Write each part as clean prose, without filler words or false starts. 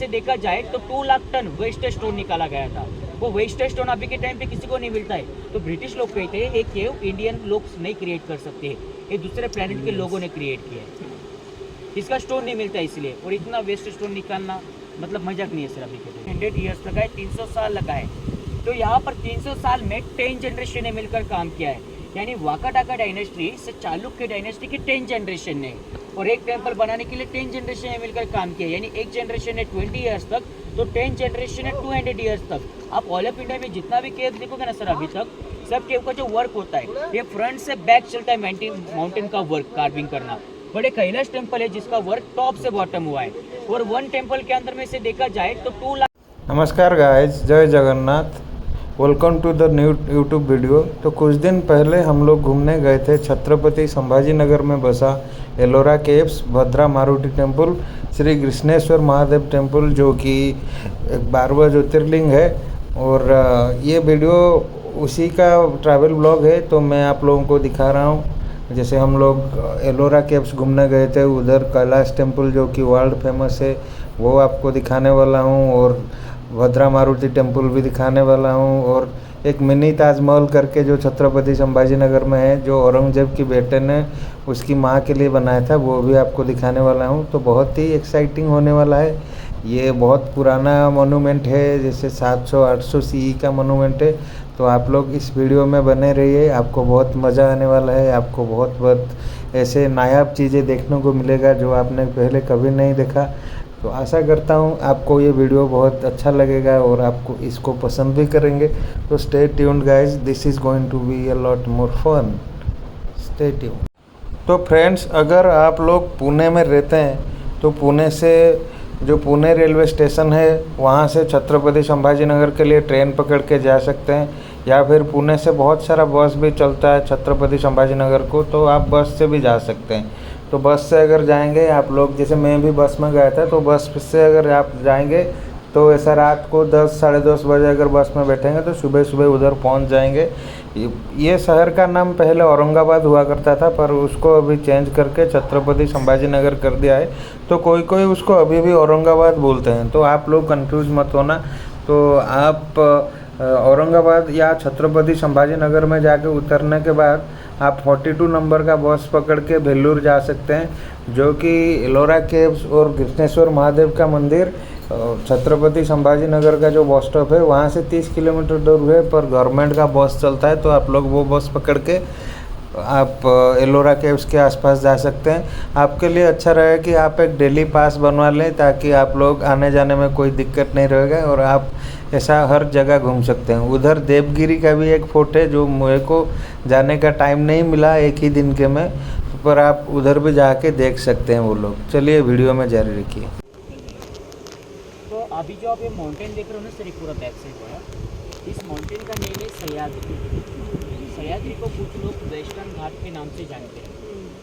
से देखा जाए तो 2 लाख टन वेस्ट स्टोन निकाला गया था। वो वेस्ट स्टोन अभी के टाइम पे किसी को नहीं मिलता है। तो ब्रिटिश लोग कहते हैं ये केव इंडियन लोग नहीं क्रिएट कर सकते, ये दूसरे प्लेनेट के लोगों ने क्रिएट किया है, इसका स्टोन नहीं मिलता इसलिए। और इतना वेस्ट स्टोन निकालना मतलब मजाक नहीं है सर। अभी के 100 ईयर्स लगा है, 300 साल लगा है। तो यहाँ पर 300 साल में 10 जनरेशन ने मिलकर काम किया है, यानी वाकाटाका डायनेस्टी से चालुक्य डायनेस्टी की 10 जनरेशन ने, और एक टेम्पल बनाने के लिए 10 जनरेशन ने मिलकर काम किया, यानी एक जनरेशन ने 20 ईयर्स तक, तो 10 जनरेशन है 200 ईयर्स तक। आप ऑल ऑफ इंडिया में जितना भी केव देखोगे ना सर अभी तक, सब केव का जो वर्क होता है ये फ्रंट से बैक चलता है। माउंटेन का वर्क कार्विंग करना, बड़े कैलाश टेम्पल है जिसका वर्क टॉप से बॉटम हुआ है, और 1 टेम्पल के अंदर में से देखा जाए तो 2 लाख। नमस्कार गाइस, जय Jagannath, welcome to the new YouTube video. तो कुछ दिन पहले हम लोग घूमने गए थे छत्रपति संभाजी नगर में बसा एलोरा केव्स, भद्रा मारुति टेम्पल, श्री कृष्णेश्वर महादेव टेम्पल जो कि 12वां ज्योतिर्लिंग है। और ये वीडियो उसी का ट्रैवल ब्लॉग है, तो मैं आप लोगों को दिखा रहा हूँ। जैसे हम लोग एलोरा केव्स घूमने गए थे, उधर कैलाश टेम्पल जो कि वर्ल्ड फेमस है वो आपको दिखाने वाला हूँ, और भद्रा मारुति टेम्पल भी दिखाने वाला हूँ, और एक मिनी ताजमहल करके जो छत्रपति संभाजी नगर में है, जो औरंगजेब की बेटे ने उसकी माँ के लिए बनाया था, वो भी आपको दिखाने वाला हूँ। तो बहुत ही एक्साइटिंग होने वाला है। ये बहुत पुराना मोनूमेंट है, जैसे 700-800 सीई का मोनूमेंट है। तो आप लोग इस वीडियो में बने रहिए, आपको बहुत मज़ा आने वाला है। आपको बहुत बहुत ऐसे नायाब चीज़ें देखने को मिलेगा जो आपने पहले कभी नहीं देखा। तो आशा करता हूँ आपको ये वीडियो बहुत अच्छा लगेगा और आपको इसको पसंद भी करेंगे। तो stay tuned guys, this is going to be a lot more fun, stay tuned. तो फ्रेंड्स, अगर आप लोग पुणे में रहते हैं तो पुणे से जो पुणे रेलवे स्टेशन है वहाँ से छत्रपति संभाजी नगर के लिए ट्रेन पकड़ के जा सकते हैं, या फिर पुणे से बहुत सारा बस भी चलता है छत्रपति संभाजी नगर को, तो आप बस से भी जा सकते हैं। तो बस से अगर जाएंगे आप लोग, जैसे मैं भी बस में गया था, तो बस से अगर आप जाएंगे तो ऐसा रात को 10 साढ़े 10 बजे अगर बस में बैठेंगे तो सुबह सुबह उधर पहुंच जाएंगे। ये शहर का नाम पहले औरंगाबाद हुआ करता था, पर उसको अभी चेंज करके छत्रपति संभाजी नगर कर दिया है। तो कोई कोई उसको अभी भी औरंगाबाद बोलते हैं, तो आप लोग कंफ्यूज मत होना। तो आप औरंगाबाद या छत्रपति संभाजी नगर में जाके उतरने के बाद आप 42 नंबर का बस पकड़ के भेल्लूर जा सकते हैं, जो कि एलोरा केव्स और कृष्णेश्वर महादेव का मंदिर छत्रपति संभाजी नगर का जो बस स्टॉप है वहाँ से 30 किलोमीटर दूर है, पर गवर्नमेंट का बस चलता है। तो आप लोग वो बस पकड़ के आप एलोरा केव्स के आसपास जा सकते हैं। आपके लिए अच्छा रहेगा कि आप एक डेली पास बनवा लें, ताकि आप लोग आने जाने में कोई दिक्कत नहीं रहेगा और आप ऐसा हर जगह घूम सकते हैं। उधर देवगिरी का भी एक फोर्ट है जो मुझे को जाने का टाइम नहीं मिला एक ही दिन के में, पर आप उधर भी जाके देख सकते हैं वो लोग। चलिए वीडियो में जारी रखिए। तो अभी जो आप ये माउंटेन देख रहे हो ना सर, पूरा बैक साइड है, इस माउंटेन का नेम है सह्याद्री। सह्याद्री को कुछ लोग वेस्टर्न घाट के नाम से जानते हैं।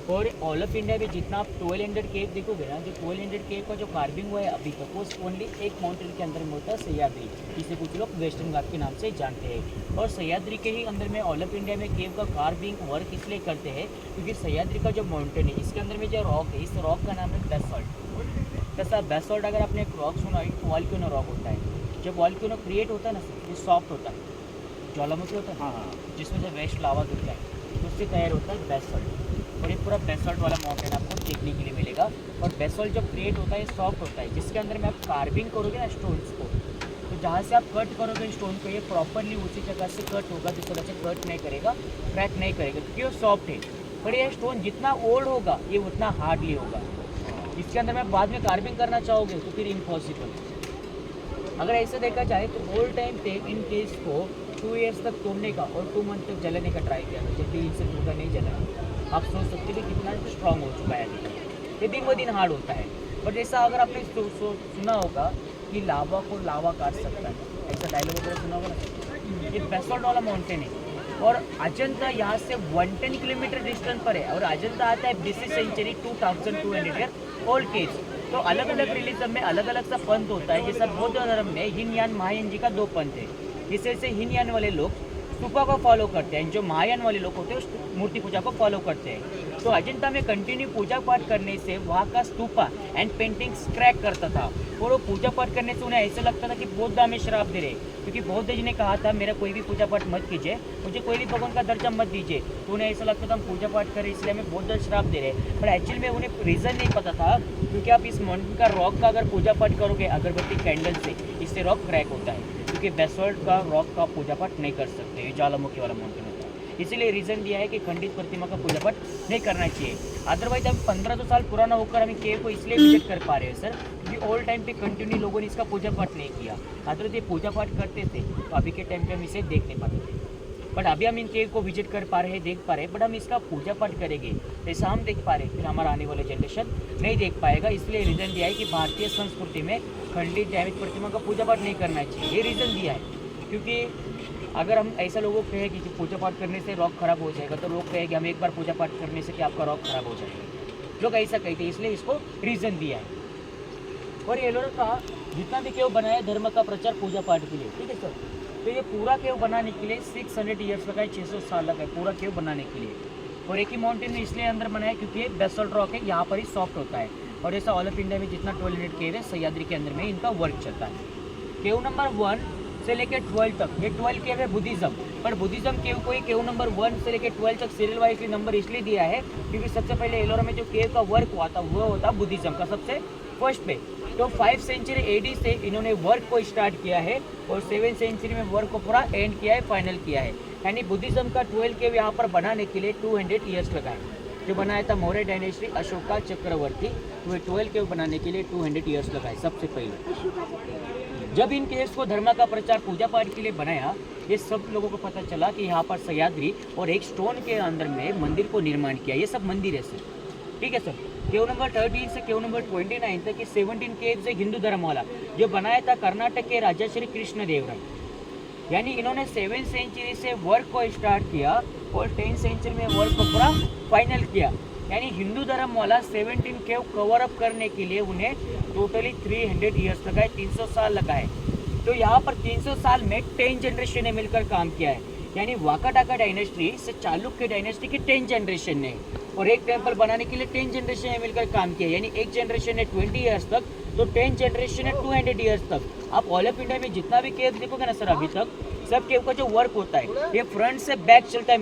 और ऑल ऑफ इंडिया में जितना आप 1200 केव देखोगे ना, जो 1200 केव का जो कार्विंग हुआ है अभी तक, वो ओनली एक माउंटेन के अंदर में होता है, सह्याद्री। इसे कुछ लोग वेस्टर्न घाट के नाम से जानते हैं। और सह्याद्री के ही अंदर में ऑल ऑफ इंडिया में केव का कार्विंग वर्क इसलिए करते हैं क्योंकि सह्याद्री का जो माउंटेन है, इसके अंदर में जो रॉक है, इस रॉक का नाम है बेसॉल्ट। जैसा बेसॉल्ट अगर आपने एक रॉक सुना है तो वॉल्केनो रॉक होता है। जब वॉल्केनो क्रिएट होता है ना सर, ये सॉफ्ट होता है, ज्वालामुखी होता है, हाँ, जिसमें से वेस्ट लावा गिरता है, तो उससे तैयार होता है बेसॉल्ट। और ये पूरा बेसॉल्ट वाला माउंटेन आपको देखने के लिए मिलेगा। और बेसॉल्ट जब क्रिएट होता है सॉफ्ट होता है, जिसके अंदर में आप कार्विंग करोगे ना स्टोन्स को, तो जहाँ से आप कट करोगे स्टोन को, ये प्रॉपरली उसी जगह से कट होगा, जिस वजह से कट नहीं करेगा, क्रैक नहीं करेगा, क्योंकि वो सॉफ्ट है। पर ये स्टोन जितना ओल्ड होगा ये उतना हार्डली होगा। इसके अंदर में बाद में कार्विंग करना चाहोगे तो फिर इम्पॉसिबल। अगर ऐसे देखा जाए तो ओल्ड टाइम पे इन केस को 2 ईयर्स तक तोड़ने का और 2 मंथ तक जलाने का ट्राई किया था, जब भी इनसे टूटा नहीं जला। आप सोच सकते हैं कितना स्ट्रांग हो चुका है अभी। ये दिन ब दिन हार्ड होता है। बट जैसा अगर आपने सुना होगा कि लावा को लावा काट सकता है, ऐसा डायलॉग वगैरह सुना होगा ना। ये बेसॉल्ट वाला माउंटेन है, और अजंता यहाँ से 110 किलोमीटर डिस्टेंस पर है। और अजंता आता है BC century 2200 year old caves. तो अलग अलग रिलीजन में अलग अलग सा पंथ होता है। जैसा बौद्ध धर्म में हिनयान महायान जी का 2 पंथ है। इस वजह से हिनयान वाले लोग स्तूपा को फॉलो करते हैं। जो महायान वाले लोग होते हैं उस मूर्ति पूजा को फॉलो करते हैं। तो अजंता में कंटिन्यू पूजा पाठ करने से वहाँ का स्तूपा एंड पेंटिंग्स क्रैक करता था, और वो पूजा पाठ करने से उन्हें ऐसा लगता था कि बौद्ध हमें श्राप दे रहे, क्योंकि बौद्ध जी ने कहा था मेरा कोई भी पूजा पाठ मत कीजिए, मुझे कोई भी भगवान का दर्जा मत दीजिए। तो उन्हें ऐसा लगता था हम पूजा पाठ करें इसलिए हमें बौद्ध श्राप दे रहे, पर एक्चुअली में उन्हें रीज़न नहीं पता था, क्योंकि आप इस माउंटेन का रॉक का अगर पूजा पाठ करोगे अगरबत्ती कैंडल से, इससे रॉक क्रैक होता है, क्योंकि बेसॉल्ट का रॉक का पूजा पाठ नहीं कर सकते, ये ज्वालामुखी वाला माउंटेन होता है। इसीलिए रीज़न दिया है कि खंडित प्रतिमा का पूजा पाठ नहीं करना चाहिए। अदरवाइज हम 1500 साल पुराना होकर हम केव को इसलिए विजिट कर पा रहे हैं सर, क्योंकि ऑल टाइम पे कंटिन्यू लोगों ने इसका पूजा पाठ नहीं किया। अदरवाइज ये पूजा पाठ करते थे तो अभी के टाइम पे हम इसे देख नहीं पाते थे, बट अभी हम इन केव को विजिट कर पा रहे हैं, देख पा रहे हैं, बट हम इसका पूजा पाठ करेंगे ऐसा हम देख पा रहे हैं, फिर हमारा आने वाला जनरेशन नहीं देख पाएगा। इसलिए रीज़न दिया है कि भारतीय संस्कृति में खंडित डैमेज प्रतिमा का पूजा पाठ नहीं करना चाहिए, ये रीज़न दिया है। क्योंकि अगर हम ऐसा लोगों को कहें कि पूजा पाठ करने से रॉक खराब हो जाएगा, तो लोग कहेंगे हम एक बार पूजा पाठ करने से कि आपका रॉक खराब हो जाएगा, लोग ऐसा कहते हैं, इसलिए इसको रीज़न दिया है। और ये लोगों का जितना भी केव बनाया धर्म का प्रचार पूजा पाठ के लिए, ठीक है सर। तो ये पूरा केव बनाने के लिए 600 ईयर्स लगाए, 600 साल लगाए पूरा केव बनाने के लिए। और एक ही माउंटेन में इसलिए अंदर बनाया क्योंकि ये बेसल्ट रॉक है, यहाँ पर ही सॉफ्ट होता है। और ऐसा ऑल ऑफ इंडिया में जितना 1200 केव है सह्याद्री के अंदर में इनका वर्क चलता है। केव नंबर 1 से लेकर 12 तक, ये 12 केव है बुद्धिज़्म, पर बुद्धिज़्म केव को केव नंबर 1 से लेकर 12 तक सीरियल वाइजली नंबर इसलिए दिया है क्योंकि सबसे पहले एलोरा में जो केव का वर्क हुआ था वो होता बुद्धिज़्म का सबसे फर्स्ट पे। तो 5 सेंचुरी AD से इन्होंने वर्क को स्टार्ट किया है और 7 सेंचुरी में वर्क को पूरा एंड किया है, फाइनल किया है। यानी बुद्धिज़्म का 12 केव यहाँ पर बनाने के लिए 200 ईयर्स लगाए। जो बनाया था मौर्य डायनेस्टी अशोका चक्रवर्ती, तो 12 केव बनाने के लिए 200 ईयर्स लगाए सबसे पहले। जब इन केव्स को धर्म का प्रचार पूजा पाठ के लिए बनाया, ये सब लोगों को पता चला कि यहाँ पर सह्याद्री और एक स्टोन के अंदर में मंदिर को निर्माण किया। ये सब मंदिर है सर, ठीक है सर। केव नंबर 13 से केव नंबर 29 तक 17 केव्स है हिंदू धर्म वाला, जो बनाया था कर्नाटक के राजा श्री कृष्ण देव राय। यानी इन्होंने 7 सेंचुरी से वर्क को स्टार्ट किया और 10 सेंचुरी में वर्क को पूरा फाइनल किया। यानी हिंदू धर्म वाला 17 केव कवर अप करने के लिए उन्हें टोटली 300 ईयर्स लगाए, 300 साल लगाए। तो यहाँ पर 300 साल में 10 जनरेशन ने मिलकर काम किया है। यानी वाकाटाका डायनेस्टी से चालुक्य डायनेस्टी की 10 जनरेशन ने, और एक टेम्पल बनाने के लिए 10 जनरेशन ने मिलकर काम किया। यानी एक जनरेशन ने 20 ईयर्स तक, तो 10 जनरेशन है 200 ईयर्स तक। आप ऑल ऑफ इंडिया में जितना भी केव देखोगे ना सर अभी तक, सब केव का जो वर्क होता है ये फ्रंट से बैक चलता है।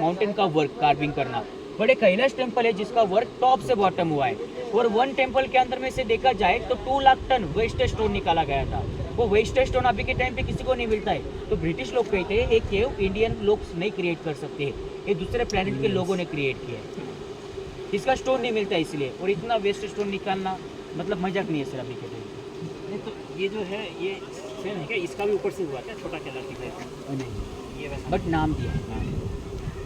माउंटेन का वर्क कार्विंग करना, बड़े कैलाश टेम्पल है जिसका वर्क टॉप से बॉटम हुआ है। और 1 टेम्पल के अंदर में से देखा जाए तो 2 लाख टन वेस्ट स्टोन निकाला गया था। वो वेस्ट स्टोन अभी के टाइम पे किसी को नहीं मिलता है। तो ब्रिटिश लोग कहते हैं एक केव इंडियन लोग नहीं क्रिएट कर सकते, ये दूसरे प्लेनेट के लोगों ने क्रिएट किया है। इसका स्टोन नहीं मिलता इसलिए, और इतना वेस्ट स्टोन निकालना मतलब मजाक नहीं है सर अभी के टाइम। तो ये जो है ये सेम है क्या? इसका भी ऊपर से हुआ क्या? छोटा कैलाश दिख रहा है नहीं, ये वैसा बट नाम दिया है।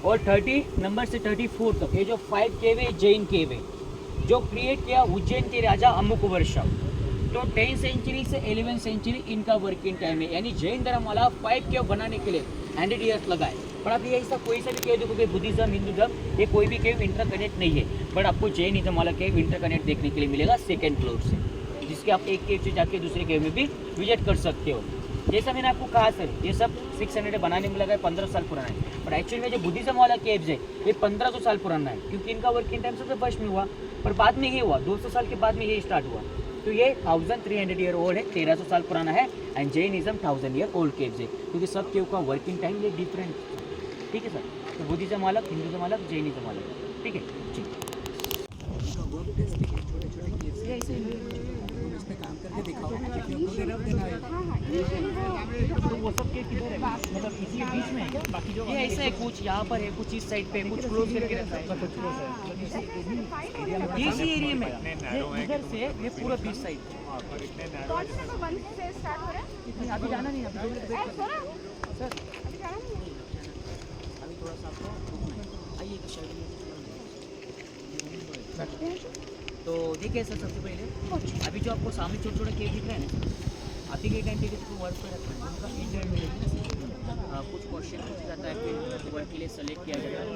और 30 नंबर से 34 तक ये जो 5 केव है जैन केव है, जो क्रिएट किया उज्जैन के राजा अमुक वर्षा। तो 10 सेंचुरी से 11 सेंचुरी इनका वर्किंग टाइम है। यानी जैन धर्म वाला 5 केव बनाने के लिए 100 ईयर्स लगाए। पर आप ये ऐसा कोई सा भी केव देखोगे, बुद्धिज्म, हिंदुज्म, ये कोई भी केव इंटरकनेक्ट नहीं है। बट आपको जैनिज्म वाला केव इंटरकनेक्ट देखने के लिए मिलेगा 2nd फ्लोर से, जिसके आप एक केव से जाके दूसरे केव में भी विजिट कर सकते हो। जैसा मैंने आपको कहा सर, ये सब 600 बनाने में लगा है, 1500 साल पुराना है। बट एक्चुअली में जो बुद्धिज्म वाला केव्स है ये 1500 साल पुराना है, क्योंकि इनका वर्किंग टाइम सबसे फर्स्ट में हुआ, पर बाद में ये हुआ 200 साल के बाद में ये स्टार्ट हुआ। तो ये 1300 ईयर ओल्ड है, 1300 साल पुराना है। And Jainism 1000 year old caves है, क्योंकि सब केव का वर्किंग टाइम ये डिफरेंट, ठीक है सर। तो बुद्धिज्म अलग, हिंदुज्म अलग, जैनिज्म अलग, ठीक है जी। काम करके दिखाओ तो वो सब के किधर है? मतलब इसी के बीच में है क्या? बाकी जो ये ऐसा है, कुछ यहाँ पर है, कुछ इस साइड पे, कुछ क्लोज करके रखा है, कुछ क्लोज है इसी एरिया में। ये इधर से ये पूरा बीच साइड। कौन से नंबर 1 से स्टार्ट हो रहा है? अभी जाना नहीं, अभी सर अभी जाना नहीं है। अभी थोड़ा सा आपको आइए तो शायद। तो देखिए सर, सबसे पहले अभी जो आपको सामने छोटे छोटे केव दिख रहे हैं ना, अभी के टाइम पे किसी को वर्क पर रखना है, उनका इंटरव्यू मिलेगा, कुछ क्वेश्चन पूछा जाता है, फिर वर्क के लिए सेलेक्ट किया जाता है,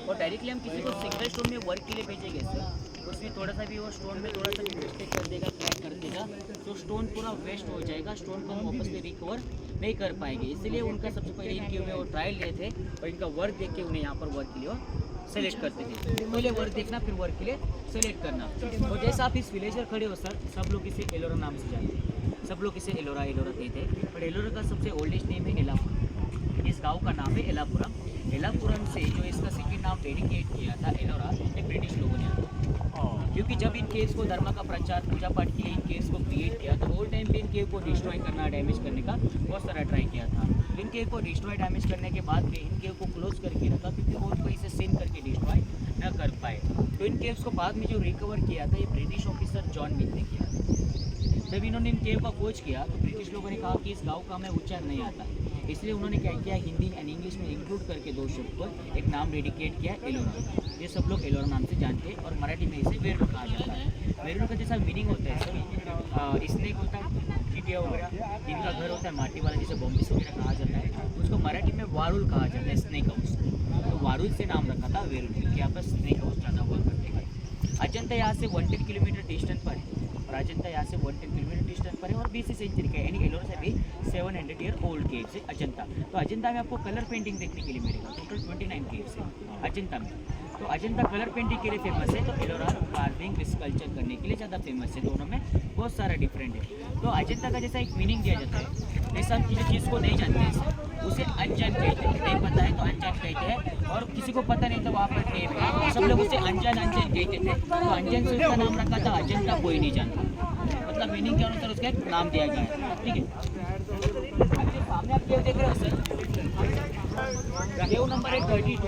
और डायरेक्टली हम किसी को सिंगल स्टोन में वर्क के लिए भेजेंगे सर। उसमें थोड़ा सा भी वो स्टोन में थोड़ा सा भी मिस्टेक कर देगा, क्रैक कर देगा, तो स्टोन पूरा वेस्ट हो जाएगा, स्टोन को हम वापस से रिकवर नहीं कर पाएंगे। इसलिए उनका सबसे पहले इनके में वो ट्रायल लिए थे और इनका वर्क देख के उन्हें यहाँ पर वर्क के लिए सेलेक्ट करते थे। पहले वर्क देखना, फिर वर्क के लिए सेलेक्ट करना। और जैसा आप इस विलेज पर खड़े हो सर, सब लोग इसे एलोरा नाम से जानते हैं, सब लोग इसे एलोरा कहते हैं। पर एलोरा का सबसे ओल्डेस्ट नेम है एलापुरम। इस गांव का नाम है एलापुरम। एलापुरम से जो इसका सेकंड नाम डेडिकेट किया था एलोरा, ये ब्रिटिश लोगों ने, क्योंकि जब इन केव्स को धर्म का प्रचार पूजा पाठ के लिए इन केव्स को क्रिएट किया तो वो टाइम पे इन केव को डिस्ट्रॉय करना, डैमेज करने का बहुत सारा ट्राई किया था। इन केव को डिस्ट्रॉय डैमेज करने के बाद भी इन केव को क्लोज करके रखा, क्योंकि वो उनको इसे सीन करके डिस्ट्रॉय न कर पाए। तो इन केव्स को बाद में जो रिकवर किया था ये ब्रिटिश ऑफिसर जॉन मिल ने किया। जब इन्होंने इन केव का खोज किया तो ब्रिटिश लोगों ने कहा कि इस गाँव का हमें उच्चार नहीं आता, इसलिए उन्होंने क्या किया, हिंदी एंड इंग्लिश में इंक्लूड करके दो शब्द पर एक नाम डेडिकेट किया एलोरा। ये सब लोग एलोरा नाम से जानते हैं और मराठी में इसे वेरुळ कहा जाता है। वेरुळ का जैसा मीनिंग होता है सर, स्नेक होता है, चीटिया वगैरह जिनका घर होता है माटी वाला, जिसे बॉम्बिस वगैरह कहा जाता है, उसको मराठी में वारुळ कहा जाता है, स्नेक हाउस। तो वारुळ से नाम रखा था वेरुळ, क्योंकि यहाँ पर स्नेक हाउस ज़्यादा हुआ करते हैं। अजंता यहाँ से 110 किलोमीटर डिस्टेंस पर है और अजंता यहाँ से 110 किलोमीटर डिस्टेंस पर है और 20 सेंचुरी का है, यानी एलोरा से भी 700 ईयर ओल्ड केव से अजंता। तो अजंता में आपको कलर पेंटिंग देखने के लिए मिलेगा, टोटल 29 केव्स है अजंता में। तो अजंता कलर पेंटिंग के लिए फेमस है, तो एलोरा कार्विंग स्कल्पचर करने के लिए ज़्यादा फेमस है। दोनों में बहुत सारा डिफरेंट है। तो अजंता का जैसा एक मीनिंग दिया जाता है, जैसा हम किसी चीज़ को नहीं जानते हैं उसे अनजान कहते हैं, नहीं पता है तो अनजान कहते हैं, और किसी को पता नहीं तो वहाँ पर केव है, सब लोग उसे अनजान कहते थे। तो अनजान से उसका नाम रखा था अजंता, कोई नहीं जानता, मतलब मीनिंग के अनुसार उसका एक नाम दिया गया है। ठीक है, सामने आप केव देख रहे हो sir, cave number 32,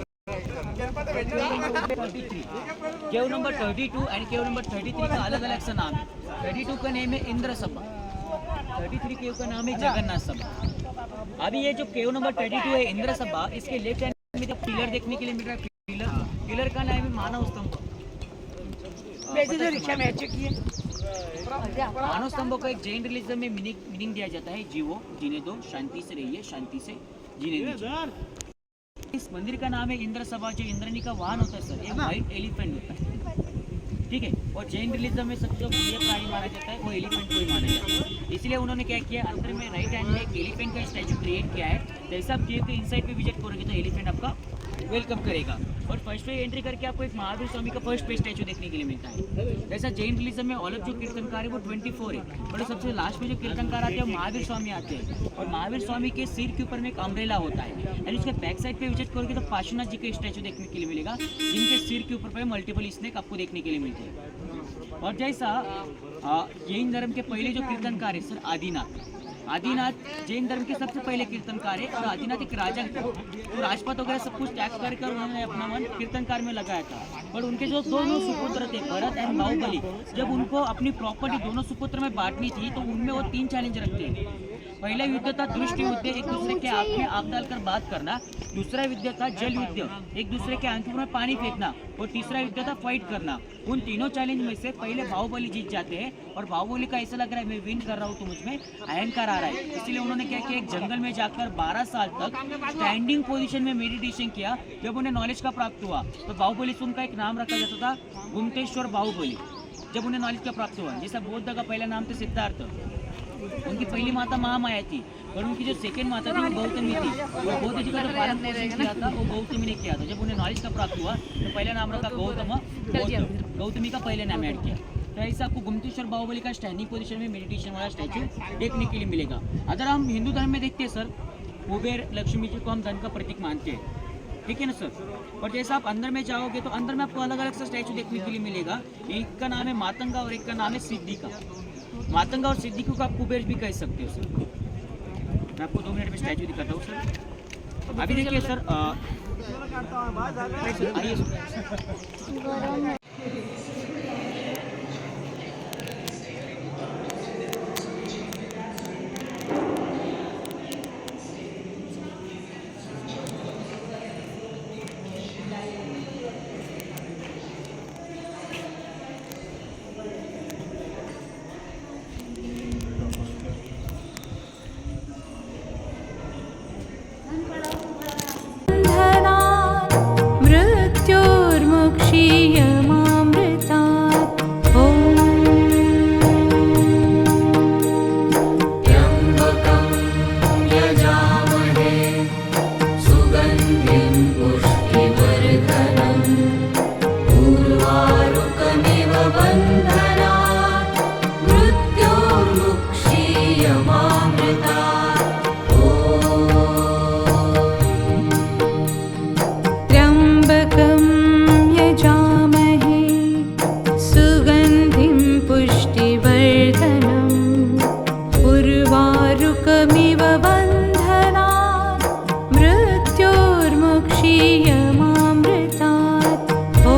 cave number 32 and cave number 33 का अलग अलग सा नाम है। 32 का नेम है इंद्र सभा, 33 केव का नाम है जगन्नाथ सभा। अभी ये जो केव नंबर 32 है इंद्र सभा, इसके लेफ्ट हैंड में जो पिलर देखने के लिए मिल रहा है, पिलर का नाम है मानव स्तंभ। रिक्शा में मानव स्तंभों को एक जैन रिलीजन में मीनिंग दिया जाता है, जीवो जीने दो, शांति से रहिए, शांति से जीने दीजिए। इस मंदिर का नाम है इंद्र सभा। जो इंद्रनी का वाहन होता है सर, ये व्हाइट एलिफेंट होता है, ठीक है। और जैन रिलीजन में सबसे जो प्रिय प्राणी माना जाता है वो एलिफेंट को ही माना जाता है। इसलिए उन्होंने क्या किया, अंदर में राइट हैंड में एक एलिफेंट का स्टैचू क्रिएट किया है। जैसे आप केव के इनसाइड पे विजिट करोगे तो एलिफेंट आपका वेलकम करेगा। और फर्स्ट पे एंट्री करके आपको एक महावीर स्वामी का फर्स्ट पे स्टैचू देखने के लिए मिलता है। जैसा जैन रिलीजन में ऑल जो कीर्तनकार है वो 24 है, और सबसे लास्ट में जो कीर्तनकार आते हैं वो महावीर स्वामी आते हैं। और महावीर स्वामी के सिर के ऊपर में एक अम्ब्रेला होता है, और उसके बैक साइड पे विजिट करोगे तो पार्श्वनाथ जी का स्टैचू देखने के लिए मिलेगा, जिनके सिर के ऊपर पे मल्टीपल स्नेक आपको देखने के लिए मिलते हैं। और जैसा जैन धर्म के पहले जो कीर्तनकार है सर आदिनाथ जैन धर्म के सबसे पहले कीर्तनकार है। और आदिनाथ एक राजा थे, तो राजपाट वगैरह सब कुछ त्याग कर उन्होंने अपना मन कीर्तनकार में लगाया था। पर उनके जो दोनों सुपुत्र थे भरत एंड बाहुबली, जब उनको अपनी प्रॉपर्टी दोनों सुपुत्र में बांटनी थी तो उनमें वो 3 चैलेंज रखते हैं। पहला युद्ध था दुष्ट युद्ध, एक दूसरे के आँख में आग डालकर बात करना। दूसरा युद्ध था जल युद्ध, एक दूसरे के आंखों में पानी फेंकना। और तीसरा युद्ध था फाइट करना। उन तीनों चैलेंज में से पहले बाहुबली जीत जाते हैं, और बाहुबली का ऐसा लग रहा है मैं विन कर रहा हूँ तो मुझ में अहंकार आ रहा है। इसलिए उन्होंने क्या किया, एक जंगल में जाकर 12 साल तक स्टैंडिंग पोजीशन में मेडिटेशन किया। जब उन्हें नॉलेज का प्राप्त हुआ तो बाहुबली से उनका एक नाम रखा जाता था गुमतेश्वर बाहुबली, जब उन्हें नॉलेज का प्राप्त हुआ। जैसा बौद्ध का पहला नाम था सिद्धार्थ, उनकी पहली माता महामाया थी, और उनकी जो सेकंड माता थी वो गौतमी थी। वो बौद्ध जी का जो पालन पोषण किया था वो गौतमी ने किया था। जब उन्हें नॉलेज का प्राप्त हुआ तो पहला नाम रखा गौतमी का पहले नाम ऐड किया। तो ऐसा आपको गुमतेश्वर बाहुबली का स्टैंडिंग पोजीशन में मेडिटेशन वाला स्टैचू देखने के लिए मिलेगा। अगर हम हिंदू धर्म में देखते हैं सर, कुबेर लक्ष्मी जी को हम धन का प्रतीक मानते हैं, ठीक है ना सर। और जैसा आप अंदर में जाओगे तो अंदर में आपको अलग अलग सा स्टैचू देखने के लिए मिलेगा। एक का नाम है मातंगा और एक का नाम है सिद्धिका। मातंगा और सिद्धिका को आप कुबेर भी कह सकते हो सर। मैं आपको 2 मिनट में स्टैचू दिखाता हूँ सर। अभी देखिए सर, आइए सर। मृत्युर्मुक्षीयमा त्र्यम्बकं यजामहे सुगन्धिं पुष्टिवर्धनम् उर्वारुकमिव बन्धनात् मृत्योर्मुक्षीयमामृतात् ॐ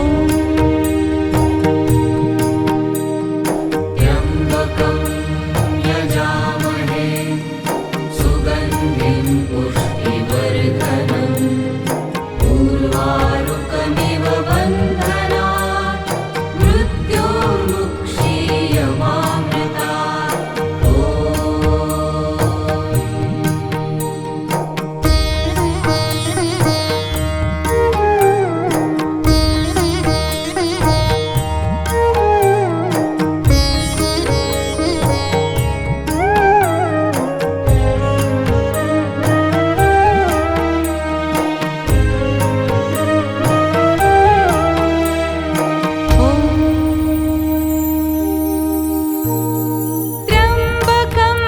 त्र्यम्बकं यजामहे सुगन्धिं पुष्टिवर्धनम् उर्वारुकमिव बन्धनात् मृत्योर्मुक्षीयमामृतात् त्र्यम्बकं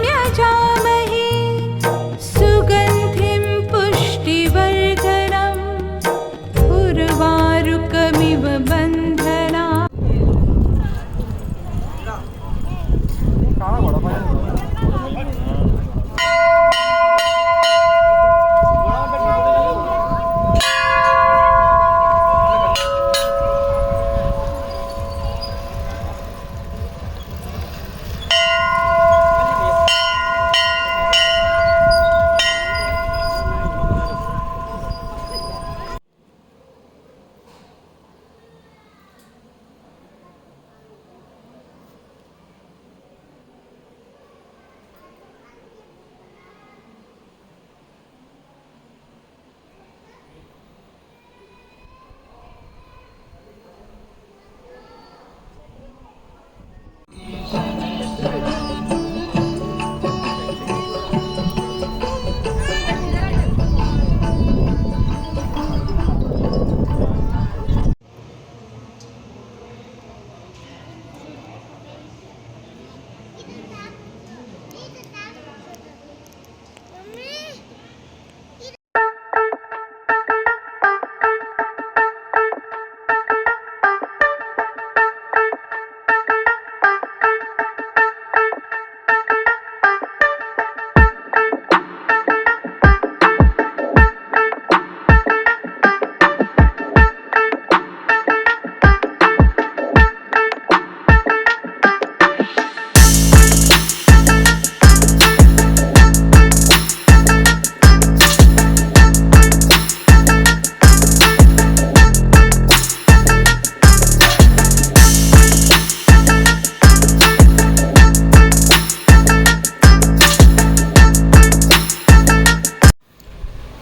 यजामहे सुगन्धिं पुष्टिवर्धनम् उर्वारुकमिव बन्धनात्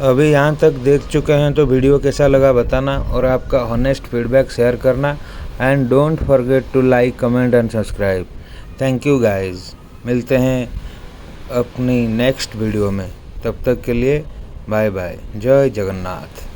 अभी यहाँ तक देख चुके हैं तो वीडियो कैसा लगा बताना और आपका हॉनेस्ट फीडबैक शेयर करना and don't forget to like comment and subscribe. Thank you guys, मिलते हैं अपनी नेक्स्ट वीडियो में, तब तक के लिए बाय बाय। जय जगन्नाथ।